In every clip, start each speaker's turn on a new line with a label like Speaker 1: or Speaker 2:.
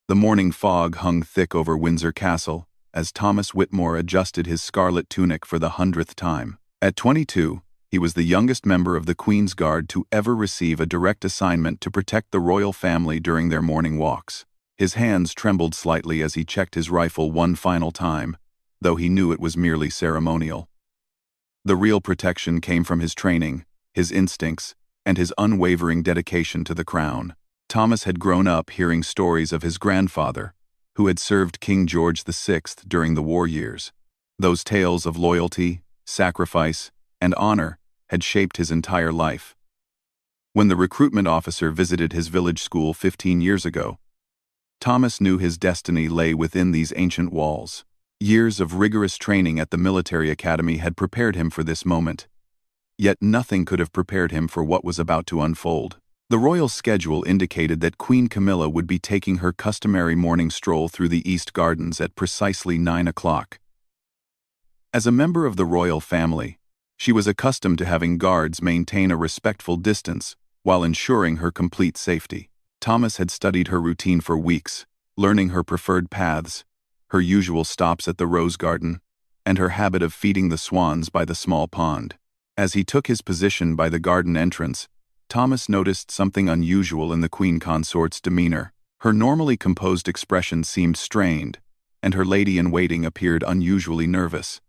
Speaker 1: The morning fog hung thick over Windsor Castle as Thomas Whitmore adjusted his scarlet tunic for the 100th time. At 22, he was the youngest member of the Queen's Guard to ever receive a direct assignment to protect the royal family during their morning walks. His hands trembled slightly as he checked his rifle one final time, though he knew it was merely ceremonial. The real protection came from his training, his instincts, and his unwavering dedication to the crown. Thomas had grown up hearing stories of his grandfather, who had served King George VI during the war years. Those tales of loyalty, sacrifice, and honor had shaped his entire life. When the recruitment officer visited his village school 15 years ago, Thomas knew his destiny lay within these ancient walls. Years of rigorous training at the military academy had prepared him for this moment. Yet nothing could have prepared him for what was about to unfold. The royal schedule indicated that Queen Camilla would be taking her customary morning stroll through the East Gardens at precisely 9 o'clock. As a member of the royal family, she was accustomed to having guards maintain a respectful distance while ensuring her complete safety. Thomas had studied her routine for weeks, learning her preferred paths, her usual stops at the rose garden, and her habit of feeding the swans by the small pond. As he took his position by the garden entrance, Thomas noticed something unusual in the Queen Consort's demeanor. Her normally composed expression seemed strained, and her lady-in-waiting appeared unusually nervous.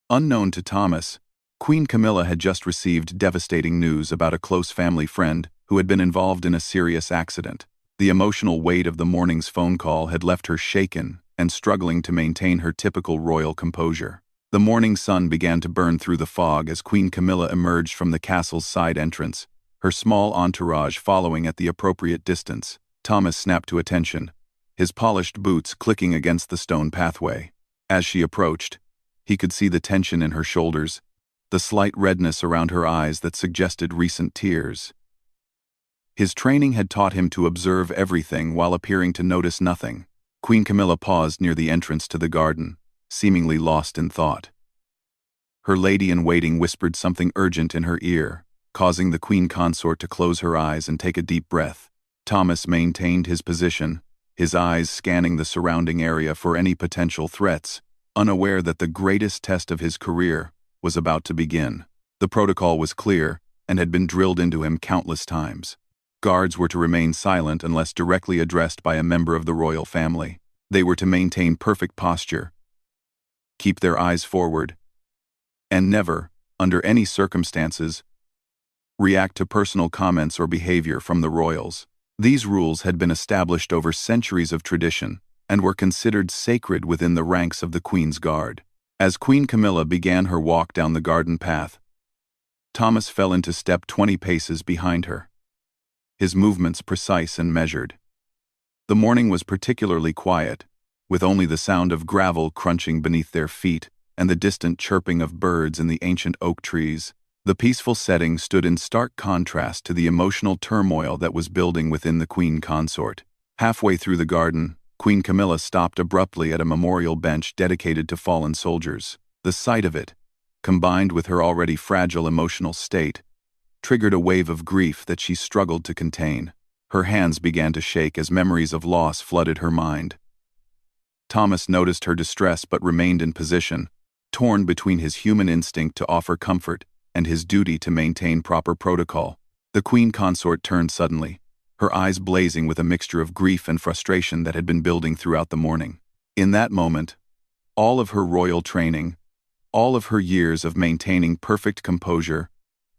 Speaker 1: Unknown to Thomas, Queen Camilla had just received devastating news about a close family friend who had been involved in a serious accident. The emotional weight of the morning's phone call had left her shaken and struggling to maintain her typical royal composure. The morning sun began to burn through the fog as Queen Camilla emerged from the castle's side entrance, her small entourage following at the appropriate distance. Thomas snapped to attention, his polished boots clicking against the stone pathway. As she approached, he could see the tension in her shoulders, the slight redness around her eyes that suggested recent tears. His training had taught him to observe everything while appearing to notice nothing. Queen Camilla paused near the entrance to the garden, seemingly lost in thought. Her lady-in-waiting whispered something urgent in her ear, causing the Queen Consort to close her eyes and take a deep breath. Thomas maintained his position, his eyes scanning the surrounding area for any potential threats, unaware that the greatest test of his career was about to begin. The protocol was clear and had been drilled into him countless times. Guards were to remain silent unless directly addressed by a member of the royal family. They were to maintain perfect posture, keep their eyes forward, and never, under any circumstances, react to personal comments or behavior from the royals. These rules had been established over centuries of tradition and were considered sacred within the ranks of the Queen's Guard. As Queen Camilla began her walk down the garden path, Thomas fell into step 20 paces behind her, his movements precise and measured. The morning was particularly quiet, with only the sound of gravel crunching beneath their feet and the distant chirping of birds in the ancient oak trees. The peaceful setting stood in stark contrast to the emotional turmoil that was building within the Queen Consort. Halfway through the garden, Queen Camilla stopped abruptly at a memorial bench dedicated to fallen soldiers. The sight of it, combined with her already fragile emotional state, triggered a wave of grief that she struggled to contain. Her hands began to shake as memories of loss flooded her mind. Thomas noticed her distress but remained in position, torn between his human instinct to offer comfort and his duty to maintain proper protocol. The Queen Consort turned suddenly, her eyes blazing with a mixture of grief and frustration that had been building throughout the morning. In that moment, all of her royal training, all of her years of maintaining perfect composure,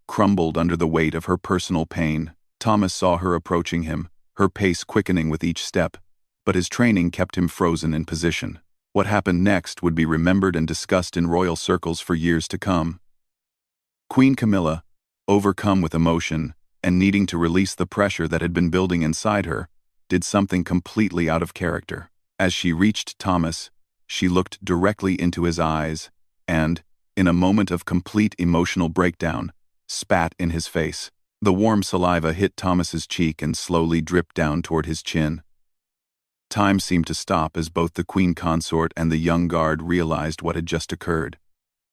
Speaker 1: crumbled under the weight of her personal pain. Thomas saw her approaching him, her pace quickening with each step, but his training kept him frozen in position. What happened next would be remembered and discussed in royal circles for years to come. Queen Camilla, overcome with emotion and needing to release the pressure that had been building inside her, did something completely out of character. As she reached Thomas, she looked directly into his eyes and, in a moment of complete emotional breakdown, spat in his face. The warm saliva hit Thomas's cheek and slowly dripped down toward his chin. Time seemed to stop as both the Queen Consort and the young guard realized what had just occurred.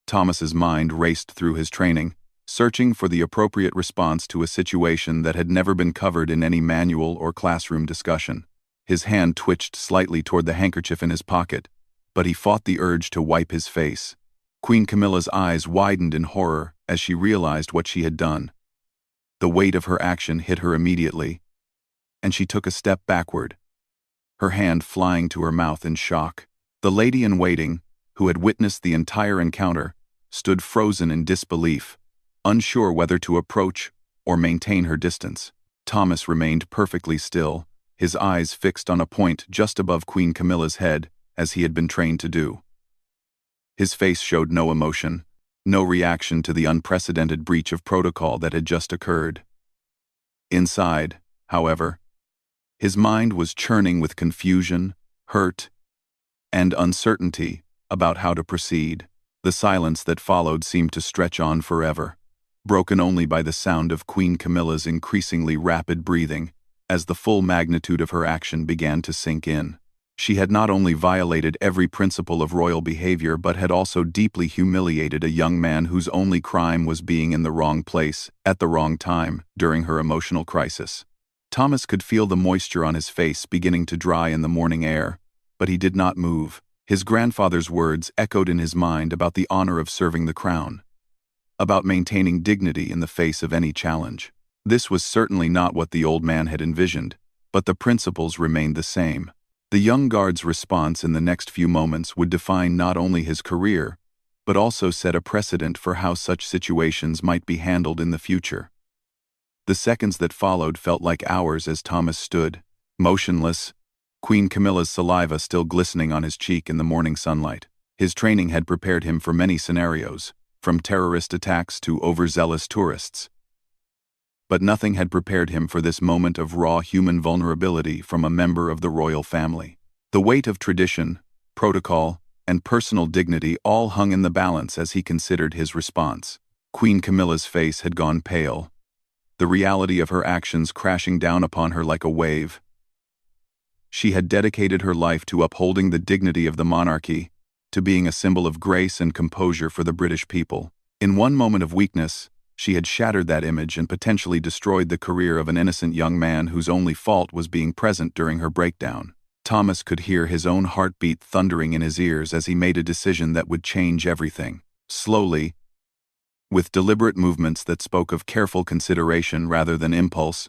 Speaker 1: Thomas's mind raced through his training, searching for the appropriate response to a situation that had never been covered in any manual or classroom discussion. His hand twitched slightly toward the handkerchief in his pocket, but he fought the urge to wipe his face. Queen Camilla's eyes widened in horror as she realized what she had done. The weight of her action hit her immediately, and she took a step backward, her hand flying to her mouth in shock. The lady-in-waiting, who had witnessed the entire encounter, stood frozen in disbelief, unsure whether to approach or maintain her distance. Thomas remained perfectly still, his eyes fixed on a point just above Queen Camilla's head, as he had been trained to do. His face showed no emotion, no reaction to the unprecedented breach of protocol that had just occurred. Inside, however, his mind was churning with confusion, hurt, and uncertainty about how to proceed. The silence that followed seemed to stretch on forever, broken only by the sound of Queen Camilla's increasingly rapid breathing, as the full magnitude of her action began to sink in. She had not only violated every principle of royal behavior but had also deeply humiliated a young man whose only crime was being in the wrong place, at the wrong time, during her emotional crisis. Thomas could feel the moisture on his face beginning to dry in the morning air, but he did not move. His grandfather's words echoed in his mind about the honor of serving the crown, about maintaining dignity in the face of any challenge. This was certainly not what the old man had envisioned, but the principles remained the same. The young guard's response in the next few moments would define not only his career, but also set a precedent for how such situations might be handled in the future. The seconds that followed felt like hours as Thomas stood, motionless, Queen Camilla's saliva still glistening on his cheek in the morning sunlight. His training had prepared him for many scenarios, from terrorist attacks to overzealous tourists. But nothing had prepared him for this moment of raw human vulnerability from a member of the royal family. The weight of tradition, protocol, and personal dignity all hung in the balance as he considered his response. Queen Camilla's face had gone pale, the reality of her actions crashing down upon her like a wave. She had dedicated her life to upholding the dignity of the monarchy, to being a symbol of grace and composure for the British people. In one moment of weakness, she had shattered that image and potentially destroyed the career of an innocent young man whose only fault was being present during her breakdown. Thomas could hear his own heartbeat thundering in his ears as he made a decision that would change everything. Slowly, with deliberate movements that spoke of careful consideration rather than impulse,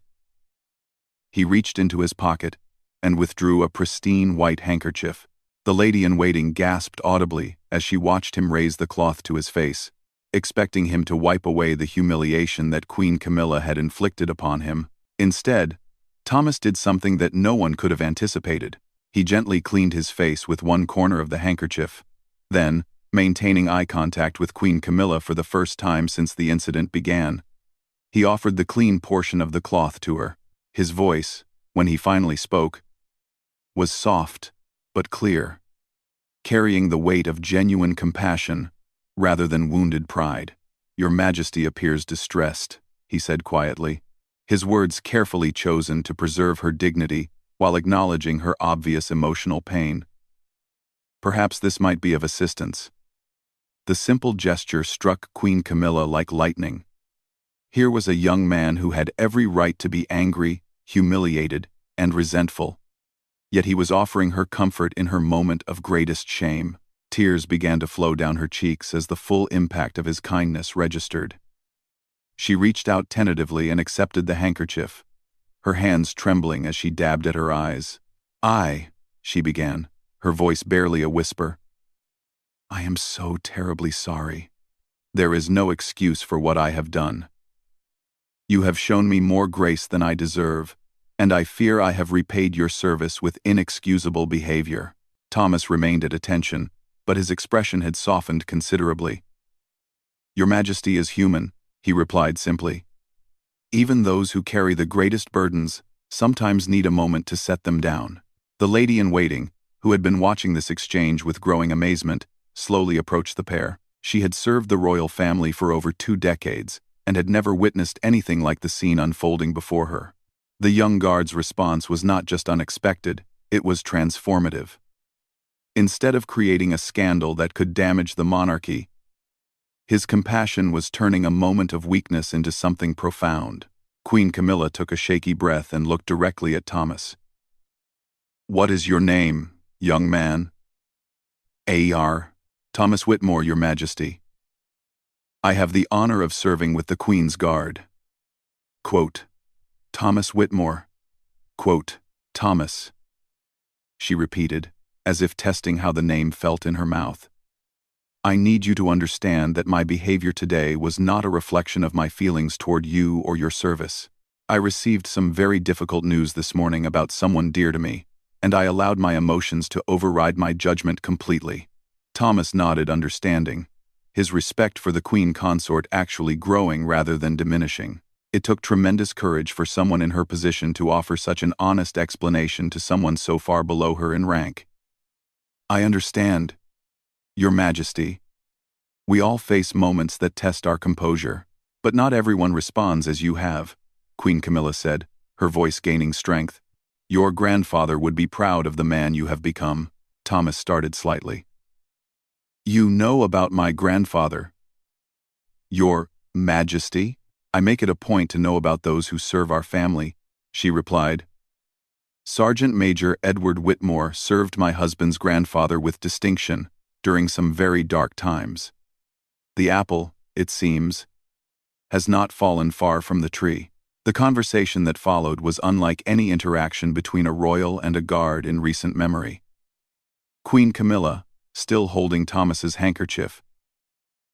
Speaker 1: he reached into his pocket and withdrew a pristine white handkerchief. The lady-in-waiting gasped audibly as she watched him raise the cloth to his face, expecting him to wipe away the humiliation that Queen Camilla had inflicted upon him. Instead, Thomas did something that no one could have anticipated. He gently cleaned his face with one corner of the handkerchief. Then, maintaining eye contact with Queen Camilla for the first time since the incident began, he offered the clean portion of the cloth to her. His voice, when he finally spoke, was soft but clear, carrying the weight of genuine compassion rather than wounded pride. "Your Majesty appears distressed," he said quietly, his words carefully chosen to preserve her dignity while acknowledging her obvious emotional pain. "Perhaps this might be of assistance." The simple gesture struck Queen Camilla like lightning. Here was a young man who had every right to be angry, humiliated, and resentful. Yet he was offering her comfort in her moment of greatest shame. Tears began to flow down her cheeks as the full impact of his kindness registered. She reached out tentatively and accepted the handkerchief, her hands trembling as she dabbed at her eyes. She began, her voice barely a whisper. "I am so terribly sorry. There is no excuse for what I have done. You have shown me more grace than I deserve, and I fear I have repaid your service with inexcusable behavior." Thomas remained at attention, but his expression had softened considerably. "Your Majesty is human," he replied simply. "Even those who carry the greatest burdens sometimes need a moment to set them down." The lady-in-waiting, who had been watching this exchange with growing amazement, slowly approached the pair. She had served the royal family for over 2 decades and had never witnessed anything like the scene unfolding before her. The young guard's response was not just unexpected, it was transformative. Instead of creating a scandal that could damage the monarchy, his compassion was turning a moment of weakness into something profound. Queen Camilla took a shaky breath and looked directly at Thomas. "What is your name, young man?" "A.R. Thomas Whitmore, Your Majesty." "I have the honor of serving with the Queen's Guard." Quote, "Thomas Whitmore." Quote, "Thomas," she repeated, as if testing how the name felt in her mouth. "I need you to understand that my behavior today was not a reflection of my feelings toward you or your service. I received some very difficult news this morning about someone dear to me, and I allowed my emotions to override my judgment completely." Thomas nodded, understanding, his respect for the Queen Consort actually growing rather than diminishing. It took tremendous courage for someone in her position to offer such an honest explanation to someone so far below her in rank. "I understand, Your Majesty. We all face moments that test our composure, but not everyone responds as you have," Queen Camilla said, her voice gaining strength. "Your grandfather would be proud of the man you have become." Thomas started slightly. "You know about my grandfather?" "Your Majesty, I make it a point to know about those who serve our family," she replied. "Sergeant Major Edward Whitmore served my husband's grandfather with distinction during some very dark times. The apple, it seems, has not fallen far from the tree." The conversation that followed was unlike any interaction between a royal and a guard in recent memory. Queen Camilla, still holding Thomas's handkerchief,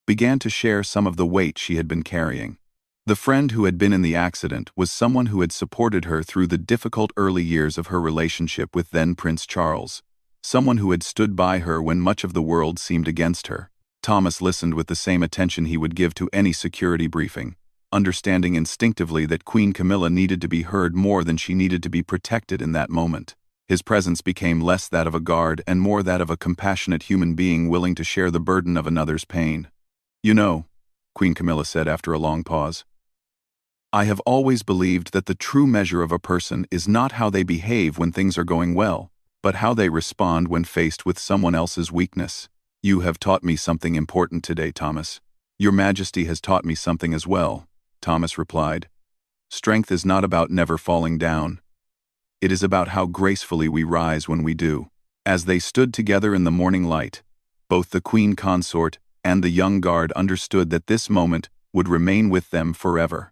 Speaker 1: began to share some of the weight she had been carrying. The friend who had been in the accident was someone who had supported her through the difficult early years of her relationship with then Prince Charles, someone who had stood by her when much of the world seemed against her. Thomas listened with the same attention he would give to any security briefing, understanding instinctively that Queen Camilla needed to be heard more than she needed to be protected in that moment. His presence became less that of a guard and more that of a compassionate human being willing to share the burden of another's pain. "You know," Queen Camilla said after a long pause, "I have always believed that the true measure of a person is not how they behave when things are going well, but how they respond when faced with someone else's weakness. You have taught me something important today, Thomas." "Your Majesty has taught me something as well," Thomas replied. "Strength is not about never falling down. It is about how gracefully we rise when we do." As they stood together in the morning light, both the Queen Consort and the young guard understood that this moment would remain with them forever.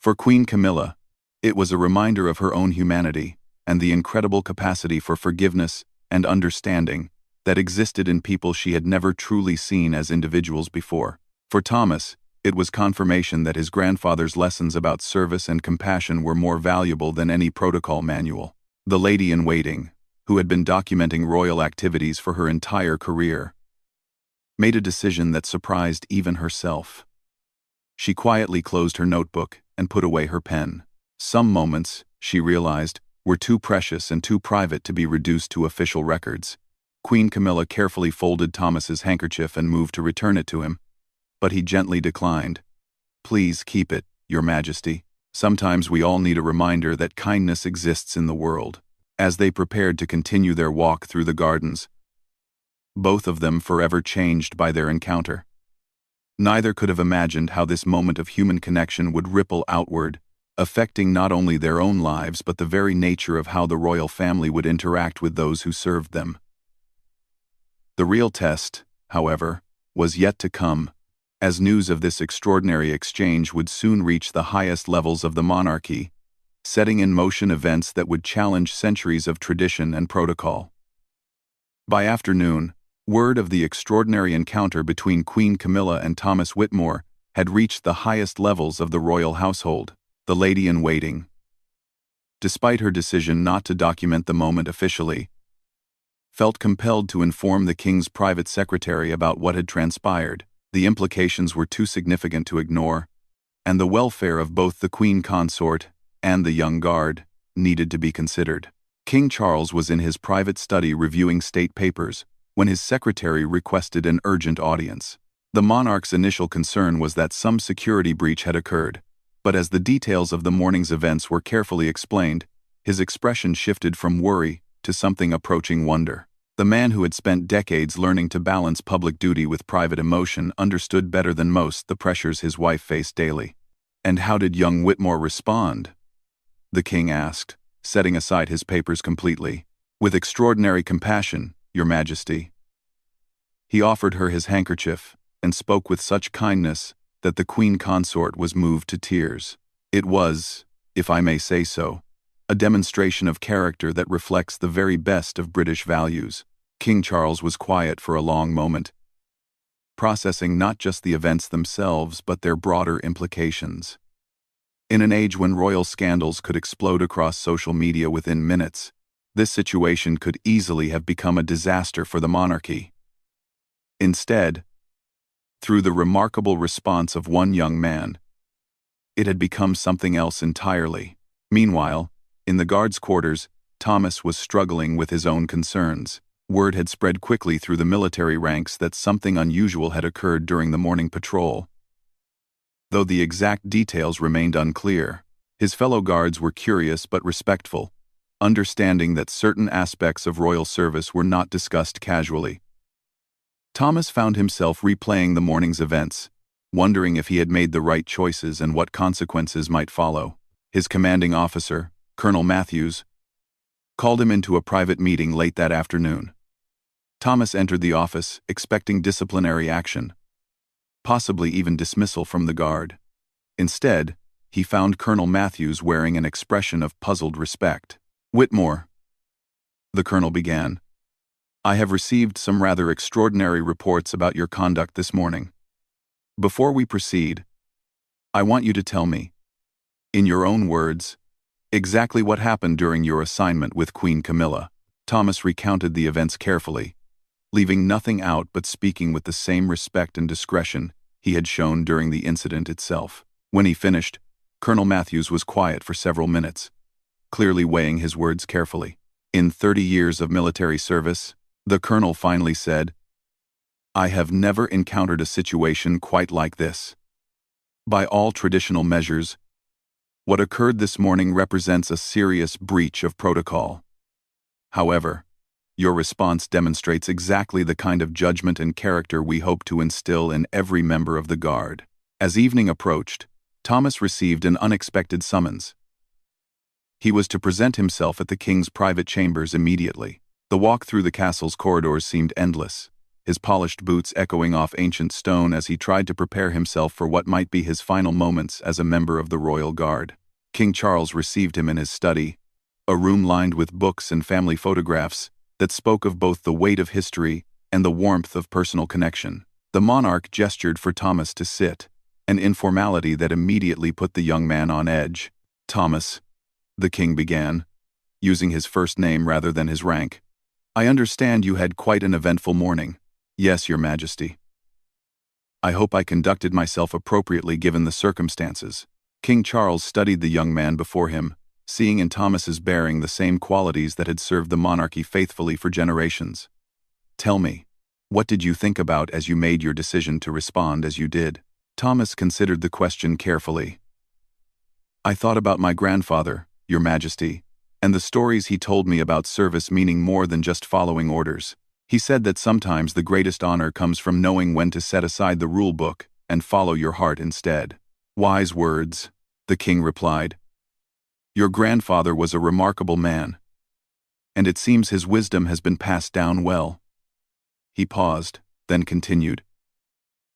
Speaker 1: For Queen Camilla, it was a reminder of her own humanity and the incredible capacity for forgiveness and understanding that existed in people she had never truly seen as individuals before. For Thomas, it was confirmation that his grandfather's lessons about service and compassion were more valuable than any protocol manual. The lady-in-waiting, who had been documenting royal activities for her entire career, made a decision that surprised even herself. She quietly closed her notebook and put away her pen. Some moments, she realized, were too precious and too private to be reduced to official records. Queen Camilla carefully folded Thomas's handkerchief and moved to return it to him, but he gently declined. "Please keep it, Your Majesty. Sometimes we all need a reminder that kindness exists in the world." As they prepared to continue their walk through the gardens, both of them forever changed by their encounter. Neither could have imagined how this moment of human connection would ripple outward, affecting not only their own lives but the very nature of how the royal family would interact with those who served them. The real test, however, was yet to come, as news of this extraordinary exchange would soon reach the highest levels of the monarchy, setting in motion events that would challenge centuries of tradition and protocol. By afternoon, word of the extraordinary encounter between Queen Camilla and Thomas Whitmore had reached the highest levels of the royal household. The lady-in-waiting, despite her decision not to document the moment officially, felt compelled to inform the king's private secretary about what had transpired. The implications were too significant to ignore, and the welfare of both the Queen Consort and the young guard needed to be considered. King Charles was in his private study reviewing state papers when his secretary requested an urgent audience. The monarch's initial concern was that some security breach had occurred, but as the details of the morning's events were carefully explained, his expression shifted from worry to something approaching wonder. The man who had spent decades learning to balance public duty with private emotion understood better than most the pressures his wife faced daily. "And how did young Whitmore respond?" the king asked, setting aside his papers completely. "With extraordinary compassion, Your Majesty." He offered her his handkerchief and spoke with such kindness that the queen consort was moved to tears. It was, if I may say so, a demonstration of character that reflects the very best of British values. King Charles was quiet for a long moment, processing not just the events themselves but their broader implications. In an age when royal scandals could explode across social media within minutes, this situation could easily have become a disaster for the monarchy. Instead, through the remarkable response of one young man, it had become something else entirely. Meanwhile, in the guards' quarters, Thomas was struggling with his own concerns. Word had spread quickly through the military ranks that something unusual had occurred during the morning patrol. Though the exact details remained unclear, his fellow guards were curious but respectful, understanding that certain aspects of royal service were not discussed casually. Thomas found himself replaying the morning's events, wondering if he had made the right choices and what consequences might follow. His commanding officer, Colonel Matthews, called him into a private meeting late that afternoon. Thomas entered the office, expecting disciplinary action, possibly even dismissal from the guard. Instead, he found Colonel Matthews wearing an expression of puzzled respect. "Whitmore," the colonel began, "I have received some rather extraordinary reports about your conduct this morning. Before we proceed, I want you to tell me, in your own words, exactly what happened during your assignment with Queen Camilla." Thomas recounted the events carefully, leaving nothing out but speaking with the same respect and discretion he had shown during the incident itself. When he finished, Colonel Matthews was quiet for several minutes, clearly weighing his words carefully. "In 30 years of military service," the colonel finally said, "I have never encountered a situation quite like this. By all traditional measures, what occurred this morning represents a serious breach of protocol. However, your response demonstrates exactly the kind of judgment and character we hope to instill in every member of the Guard." As evening approached, Thomas received an unexpected summons. He was to present himself at the king's private chambers immediately. The walk through the castle's corridors seemed endless, his polished boots echoing off ancient stone as he tried to prepare himself for what might be his final moments as a member of the royal guard. King Charles received him in his study, a room lined with books and family photographs that spoke of both the weight of history and the warmth of personal connection. The monarch gestured for Thomas to sit, an informality that immediately put the young man on edge. "Thomas," the king began, using his first name rather than his rank, "I understand you had quite an eventful morning." "Yes, Your Majesty. I hope I conducted myself appropriately given the circumstances." King Charles studied the young man before him, seeing in Thomas's bearing the same qualities that had served the monarchy faithfully for generations. "Tell me, what did you think about as you made your decision to respond as you did?" Thomas considered the question carefully. "I thought about my grandfather, Your Majesty, and the stories he told me about service meaning more than just following orders. He said that sometimes the greatest honor comes from knowing when to set aside the rule book and follow your heart instead." "Wise words," the king replied. "Your grandfather was a remarkable man, and it seems his wisdom has been passed down well." He paused, then continued,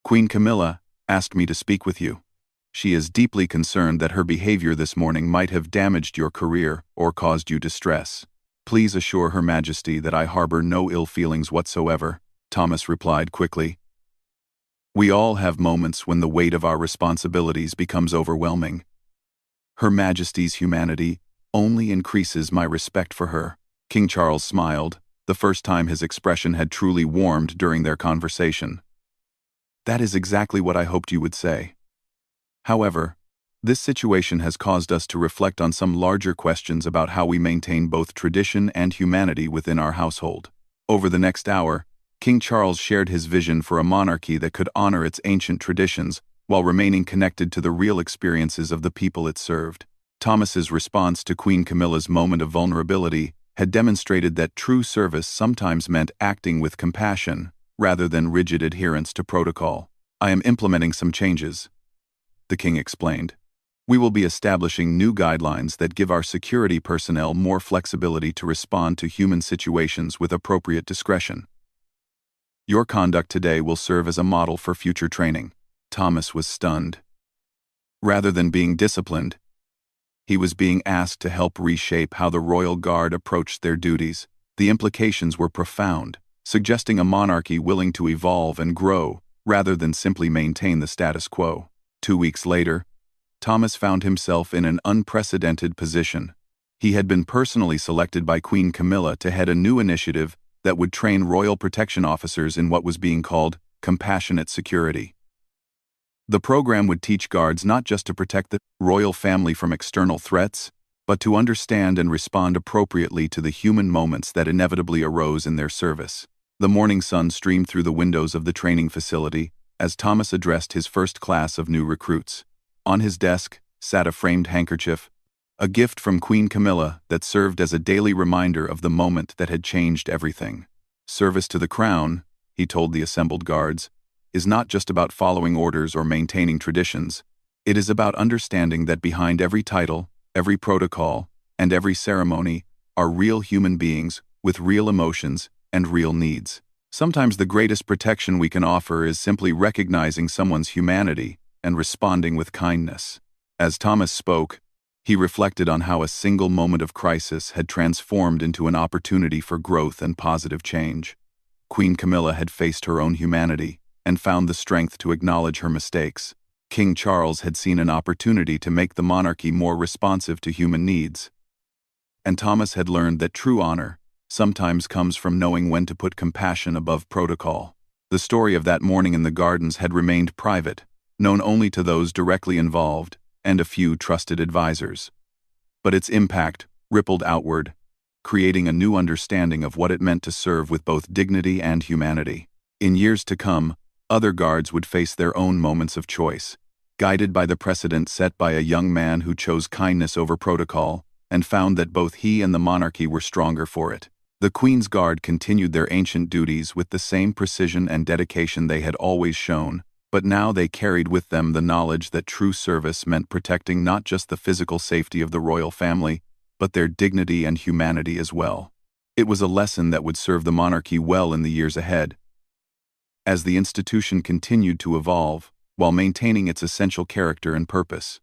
Speaker 1: "Queen Camilla asked me to speak with you. She is deeply concerned that her behavior this morning might have damaged your career or caused you distress. Please assure Her Majesty that I harbor no ill feelings whatsoever," Thomas replied quickly. "We all have moments when the weight of our responsibilities becomes overwhelming. Her Majesty's humanity only increases my respect for her." King Charles smiled, the first time his expression had truly warmed during their conversation. "That is exactly what I hoped you would say. However, this situation has caused us to reflect on some larger questions about how we maintain both tradition and humanity within our household." Over the next hour, King Charles shared his vision for a monarchy that could honor its ancient traditions while remaining connected to the real experiences of the people it served. Thomas's response to Queen Camilla's moment of vulnerability had demonstrated that true service sometimes meant acting with compassion rather than rigid adherence to protocol. "I am implementing some changes," the king explained. We will be establishing new guidelines that give our security personnel more flexibility to respond to human situations with appropriate discretion. Your conduct today will serve as a model for future training. Thomas was stunned. Rather than being disciplined, he was being asked to help reshape how the Royal Guard approached their duties. The implications were profound, suggesting a monarchy willing to evolve and grow rather than simply maintain the status quo. 2 weeks later, Thomas found himself in an unprecedented position. He had been personally selected by Queen Camilla to head a new initiative that would train royal protection officers in what was being called compassionate security. The program would teach guards not just to protect the royal family from external threats, but to understand and respond appropriately to the human moments that inevitably arose in their service. The morning sun streamed through the windows of the training facility as Thomas addressed his first class of new recruits. On his desk sat a framed handkerchief, a gift from Queen Camilla that served as a daily reminder of the moment that had changed everything. Service to the crown, he told the assembled guards, is not just about following orders or maintaining traditions. It is about understanding that behind every title, every protocol, and every ceremony are real human beings with real emotions and real needs. Sometimes the greatest protection we can offer is simply recognizing someone's humanity and responding with kindness. As Thomas spoke, he reflected on how a single moment of crisis had transformed into an opportunity for growth and positive change. Queen Camilla had faced her own humanity and found the strength to acknowledge her mistakes. King Charles had seen an opportunity to make the monarchy more responsive to human needs. And Thomas had learned that true honor sometimes comes from knowing when to put compassion above protocol. The story of that morning in the gardens had remained private, known only to those directly involved and a few trusted advisors. But its impact rippled outward, creating a new understanding of what it meant to serve with both dignity and humanity. In years to come, other guards would face their own moments of choice, guided by the precedent set by a young man who chose kindness over protocol and found that both he and the monarchy were stronger for it. The Queen's Guard continued their ancient duties with the same precision and dedication they had always shown, but now they carried with them the knowledge that true service meant protecting not just the physical safety of the royal family, but their dignity and humanity as well. It was a lesson that would serve the monarchy well in the years ahead, as the institution continued to evolve while maintaining its essential character and purpose.